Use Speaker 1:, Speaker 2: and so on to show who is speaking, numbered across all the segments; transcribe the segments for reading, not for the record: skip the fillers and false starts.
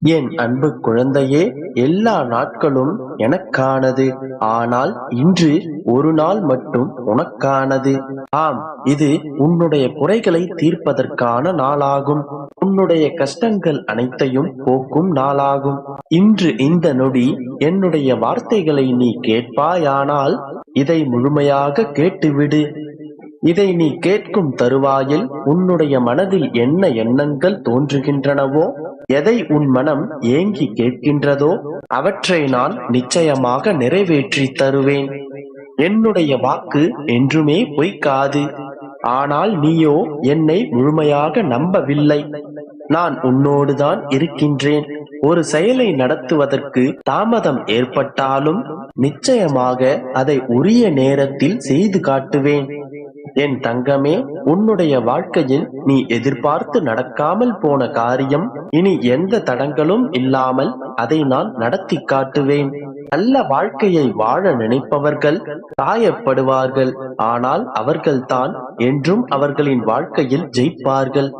Speaker 1: என் அன்பு குழந்தையே, எல்லா நாட்களும் எனக்கானது. ஆனால் இன்று ஒரு நாள் மட்டும் உனக்கானது. ஆம், இது உன்னுடைய குறைகளை தீர்ப்பதற்கான நாளாகும். உன்னுடைய கஷ்டங்கள் அனைத்தையும் போக்கும் நாளாகும். இன்று இந்த நொடி என்னுடைய வார்த்தைகளை நீ கேட்பாயானால் இதை முழுமையாக கேட்டுவிடு. இதை நீ கேட்கும் தருவாயில் உன்னுடைய மனதில் என்ன எண்ணங்கள் தோன்றுகின்றனவோ, எதை உன் மனம் ஏங்கி கேட்கின்றதோ அவற்றை நான் நிச்சயமாக நிறைவேற்றி தருவேன். என்னுடைய வாக்கு என்றுமே பொய்க்காது. ஆனால் நீயோ என்னை முழுமையாக நம்பவில்லை. நான் உன்னோடுதான் இருக்கின்றேன். ஒரு செயலை நடத்துவதற்கு தாமதம் ஏற்பட்டாலும் நிச்சயமாக அதை உரிய நேரத்தில் செய்து காட்டுவேன். என் தங்கமே, உன்னுடைய வாழ்க்கையில் நீ எதிர்பார்த்து நடக்காமல் போன காரியம் இனி எந்த தடங்களும் இல்லாமல் அதை நான் நடத்தி காட்டுவேன். நல்ல வாழ்க்கையை வாழ நினைப்பவர்கள் காயப்படுவார்கள். ஆனால் அவர்கள்தான் என்றும் அவர்களின் வாழ்க்கையில் ஜெயிப்பார்கள்.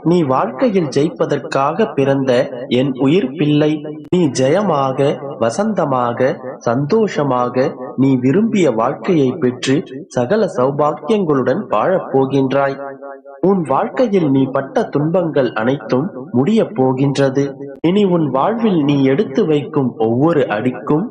Speaker 1: நீ வாழ்க்கையில் ஜெயிப்பதற்காக பிறந்த என் உயிர் பிள்ளை. நீ ஜெயமாக, வசந்தமாக, சந்தோஷமாக நீ விரும்பிய வாழ்க்கையை பெற்று சகல சௌபாக்கியங்களுடன் வாழப் போகின்றாய். உன் வாழ்க்கையில் நீ பட்ட துன்பங்கள் அனைத்தும் முடிய போகின்றது. இனி உன் வாழ்வில் நீ எடுத்து வைக்கும் ஒவ்வொரு அடிக்கும்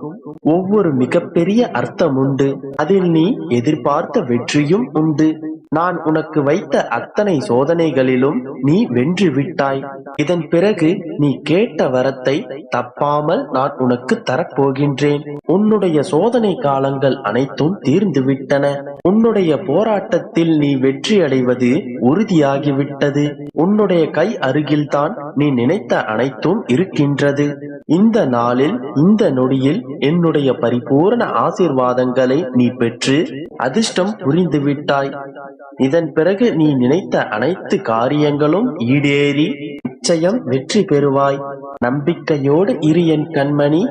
Speaker 1: ஒவ்வொரு மிகப்பெரிய அர்த்தம் உண்டு. அதில் நீ எதிர்பார்த்த வெற்றியும் உண்டு. நான் உனக்கு வைத்த அத்தனை சோதனைகளிலும் நீ வென்று விட்டாய். இதன் பிறகு நீ கேட்ட வரத்தை தப்பாமல் நான் உனக்கு தரப்போகின்றேன். உன்னுடைய சோதனை காலங்கள் அனைத்தும் தீர்ந்து விட்டன. உன்னுடைய போராட்டத்தில் நீ வெற்றி அடைவது உறுதியாகிவிட்டது. உன்னுடைய கை அருகில்தான் நீ நினைத்த அனைத்தும் இருக்கின்றது. இந்த நாளில், இந்த நொடியில் என்னுடைய பரிபூர்ண ஆசீர்வாதங்களை நீ பெற்று அதிர்ஷ்டம் புரிந்து விட்டாய். இதன் பிறகு நீ நினைத்த அனைத்து காரியங்களும் ஈடேறி நிச்சயம் வெற்றி பெறுவாய். நம்பிக்கையோடு இரு என் கண்மணி.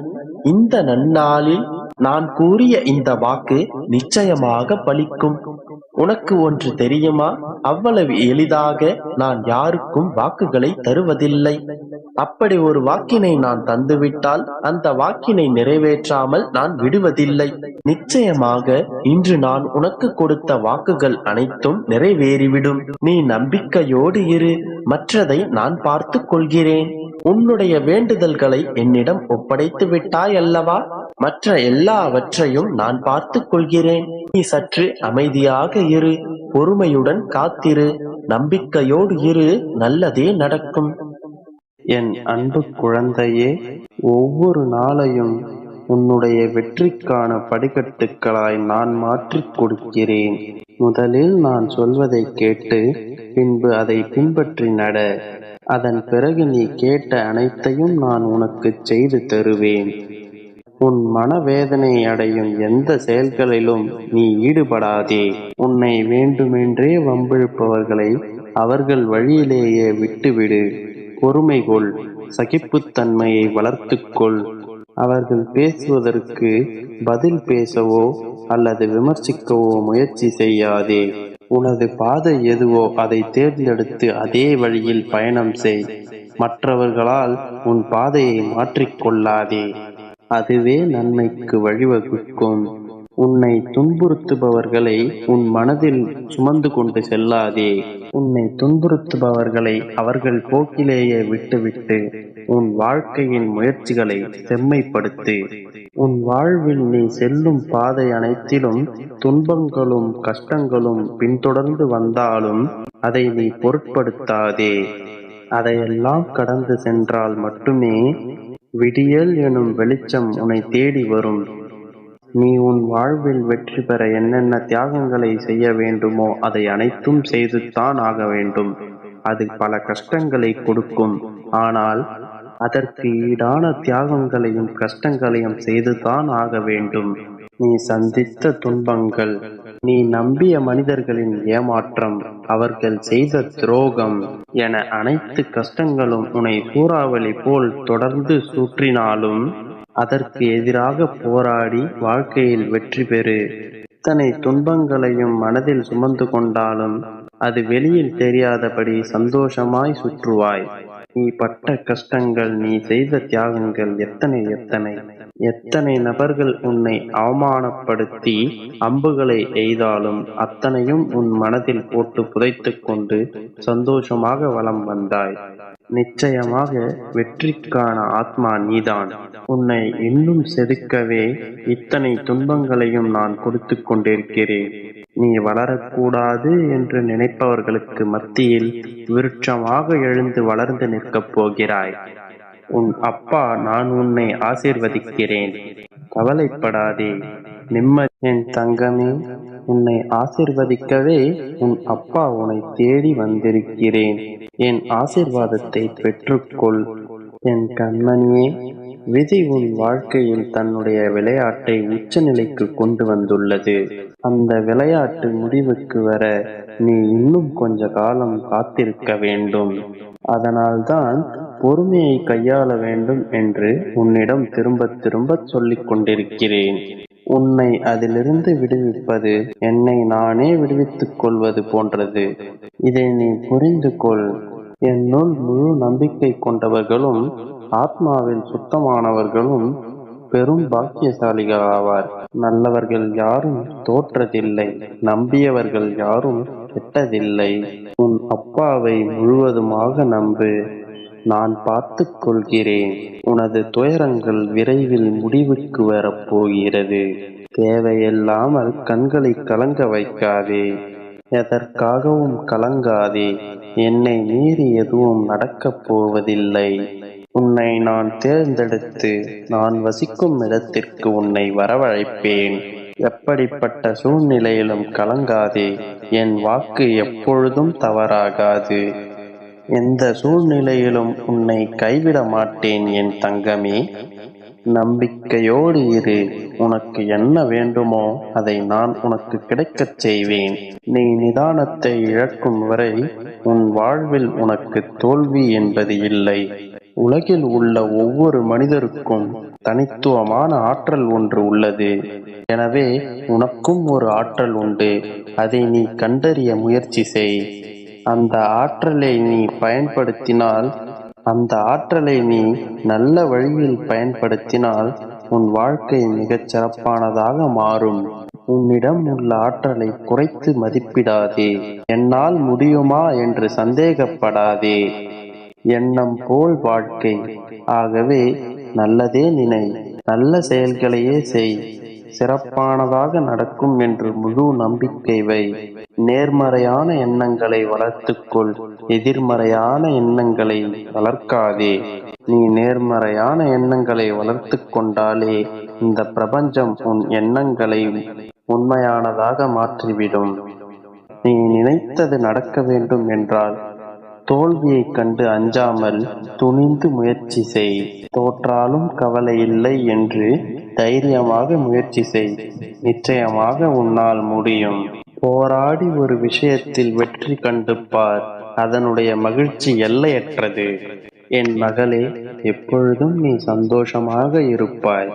Speaker 1: இந்த நன்னாளில் நான் கூறிய இந்த வாக்கு நிச்சயமாக பலிக்கும். உனக்கு ஒன்று தெரியுமா? அவ்வளவு எளிதாக நான் யாருக்கும் வாக்குகளை தருவதில்லை. அப்படி ஒரு வாக்கினை நான் தந்துவிட்டால் அந்த வாக்கினை நிறைவேற்றாமல் நான் விடுவதில்லை. நிச்சயமாக இன்று நான் உனக்கு கொடுத்த வாக்குகள் அனைத்தும் நிறைவேறிவிடும். நீ நம்பிக்கையோடு இரு. மற்றதை நான் பார்த்து கொள்கிறேன். உன்னுடைய வேண்டுதல்களை என்னிடம் ஒப்படைத்து விட்டாய் அல்லவா? மற்ற எல்லாவற்றையும் நான் பார்த்து கொள்கிறேன். நீ சற்று அமைதியாக இரு. பொறுமையுடன் காத்திரு. நம்பிக்கையோடு இரு. நல்லதே நடக்கும்.
Speaker 2: என் அன்பு குழந்தையே, ஒவ்வொரு நாளையும் உன்னுடைய வெற்றிக்கான படிக்கட்டுகளாய் நான் மாற்றிக் கொடுக்கிறேன். முதலில் நான் சொல்வதை கேட்டு பின்பு அதை பின்பற்றி நட. அதன் பிறகு நீ கேட்ட அனைத்தையும் நான் உனக்கு செய்து தருவேன். உன் மனவேதனை அடையும் எந்த செயல்களிலும் நீ ஈடுபடாதே. உன்னை வேண்டுமென்றே வம்பிழுப்பவர்களை அவர்கள் வழியிலேயே விட்டுவிடு. பொறுமை கொள். சகிப்புத்தன்மையை வளர்த்துக்கொள். அவர்கள் பேசுவதற்கு பதில் பேசவோ அல்லது விமர்சிக்கவோ முயற்சி செய்யாதே. உனது பாதை எதுவோ அதை தேர்ந்தெடுத்து அதே வழியில் பயணம் செய். மற்றவர்களால் உன் பாதையை மாற்றிக்கொள்ளாதே. அதுவே நன்மைக்கு வழிவகுக்கும். உன்னை துன்புறுத்துபவர்களை உன் மனதில் சுமந்து கொண்டு செல்லாதே. உன்னை துன்புறுத்துபவர்களை அவர்கள் போக்கிலேயே விட்டுவிட்டு உன் வாழ்க்கையின் முயற்சிகளை செம்மைப்படுத்து. உன் வாழ்வில் நீ செல்லும் பாதை அனைத்திலும் துன்பங்களும் கஷ்டங்களும் பின்தொடர்ந்து வந்தாலும் அதை நீ பொருட்படுத்தாதே. அதையெல்லாம் கடந்து சென்றால் மட்டுமே விடியல் எனும் வெளிச்சம் உன்னை தேடி வரும். நீ உன் வாழ்வில் வெற்றி பெற என்னென்ன தியாகங்களை செய்ய வேண்டுமோ அதை அனைத்தும் செய்துத்தான் ஆக வேண்டும். அது பல கஷ்டங்களை கொடுக்கும். ஆனால் அதற்கு ஈடான தியாகங்களையும் கஷ்டங்களையும் செய்துதான் ஆக வேண்டும். நீ சந்தித்த துன்பங்கள், நீ நம்பிய மனிதர்களின் ஏமாற்றம், அவர்கள் செய்த துரோகம் என அனைத்து கஷ்டங்களும் உன்னை சூறாவளி போல் தொடர்ந்து சுற்றினாலும் அதற்கு எதிராக போராடி வாழ்க்கையில் வெற்றி பெறு. இத்தனை துன்பங்களையும் மனதில் சுமந்து கொண்டாலும் அது வெளியில் தெரியாதபடி சந்தோஷமாய் சுற்றுவாய். நீ பட்ட கஷ்டங்கள், நீ செய்த தியாகங்கள் எத்தனை எத்தனை! எத்தனை நபர்கள் உன்னை அவமானப்படுத்தி அம்புகளை எய்தாலும் அத்தனையும் உன் மனதில் போட்டு புதைத்துக் கொண்டு சந்தோஷமாக வலம் வந்தாய். நிச்சயமாக வெற்றிக்கான ஆத்மா நீதான். உன்னை இன்னும் செதுக்கவே இத்தனை துன்பங்களையும் நான் கொடுத்துக் கொண்டிருக்கிறேன். நீ வளரக்கூடாது என்று நினைப்பவர்களுக்கு மத்தியில் விருட்சமாக எழுந்து வளர்ந்து நிற்கப் போகிறாய். உன் அப்பா நான் உன்னை ஆசீர்வதிக்கிறேன். கவலைப்படாதே, என் தங்கமே. உன்னை ஆசீர்வதிக்கவே உன் அப்பா உன்னை தேடி வந்திருக்கிறேன். என் ஆசீர்வாதத்தை பெற்றுக்கொள். என் கண்மணியே, விதி உன் வாழ்க்கையில் தன்னுடைய விளையாட்டை உச்சநிலைக்கு கொண்டு வந்துள்ளது. அந்த விளையாட்டு முடிவுக்கு வர நீ இன்னும் கொஞ்ச காலம் காத்திருக்க வேண்டும். அதனால்தான் பொறுமையை கையாள வேண்டும் என்று உன்னிடம் திரும்ப திரும்ப சொல்லிக் கொண்டிருக்கிறேன். உன்னை அதிலிருந்து விடுவிப்பது என்னை நானே விடுவித்துக் கொள்வது போன்றது. இதை நீ புரிந்து கொள். என்னுள் முழு நம்பிக்கை கொண்டவர்களும் ஆத்மாவில் சுத்தமானவர்களும் பெரும் பாக்கியசாலிகளாவார். நல்லவர்கள் யாரும் தோற்றதில்லை, நம்பியவர்கள் யாரும் கெட்டதில்லை. உன் அப்பாவை முழுவதுமாக நம்பு. நான் பார்த்துக் கொள்கிறேன். உனது துயரங்கள் விரைவில் முடிவுக்கு வரப்போகிறது. தேவையில்லாமல் கண்களை கலங்க வைக்காதே. எதற்காகவும் கலங்காதே. என்னை மீறி எதுவும் நடக்கப் போவதில்லை. உன்னை நான் தேர்ந்தெடுத்து நான் வசிக்கும் இடத்திற்கு உன்னை வரவழைப்பேன். எப்படிப்பட்ட சூழ்நிலையிலும் கலங்காதே. என் வாக்கு எப்பொழுதும் தவறாகாது. எந்த சூழ்நிலையிலும் உன்னை கைவிட மாட்டேன் என் தங்கமே. நம்பிக்கையோடு இரு. உனக்கு என்ன வேண்டுமோ அதை நான் உனக்கு கிடைக்கச் செய்வேன். நீ நிதானத்தை இழக்கும் வரை உன் வாழ்வில் உனக்கு தோல்வி என்பது இல்லை. உலகில் உள்ள ஒவ்வொரு மனிதருக்கும் தனித்துவமான ஆற்றல் ஒன்று உள்ளது. எனவே உனக்கும் ஒரு ஆற்றல் உண்டு. அதை நீ கண்டறிய முயற்சி செய். அந்த ஆற்றலை நீ நல்ல வழியில் பயன்படுத்தினால் உன் வாழ்க்கை மிகச் சிறப்பானதாக மாறும். உன்னிடம் உள்ள ஆற்றலை குறைத்து மதிப்பிடாதே. என்னால் முடியுமா என்று சந்தேகப்படாதே. எண்ணம் போல் வாழ்க்கை. ஆகவே நல்லதே நினை, நல்ல செயல்களையே செய். சிறப்பானதாக நடக்கும் என்று முழு நம்பிக்கை வை. நேர்மறையான எண்ணங்களை வளர்த்துக்கொள். எதிர்மறையான எண்ணங்களை வளர்க்காதே. நீ நேர்மறையான எண்ணங்களை வளர்த்து கொண்டாலே இந்த பிரபஞ்சம் உன் எண்ணங்களை உண்மையானதாக மாற்றிவிடும். நீ நினைத்தது நடக்க வேண்டும் என்றால் தோல்வியைக் கண்டு அஞ்சாமல் துணிந்து முயற்சி செய். தோற்றாலும் கவலை இல்லை என்று தைரியமாக முயற்சி செய். நிச்சயமாக உன்னால் முடியும். போராடி ஒரு விஷயத்தில் வெற்றி கண்டு பார். அதனுடைய மகிழ்ச்சி எல்லையற்றது. என் மகளே, எப்பொழுதும் நீ சந்தோஷமாக இருப்பாய்.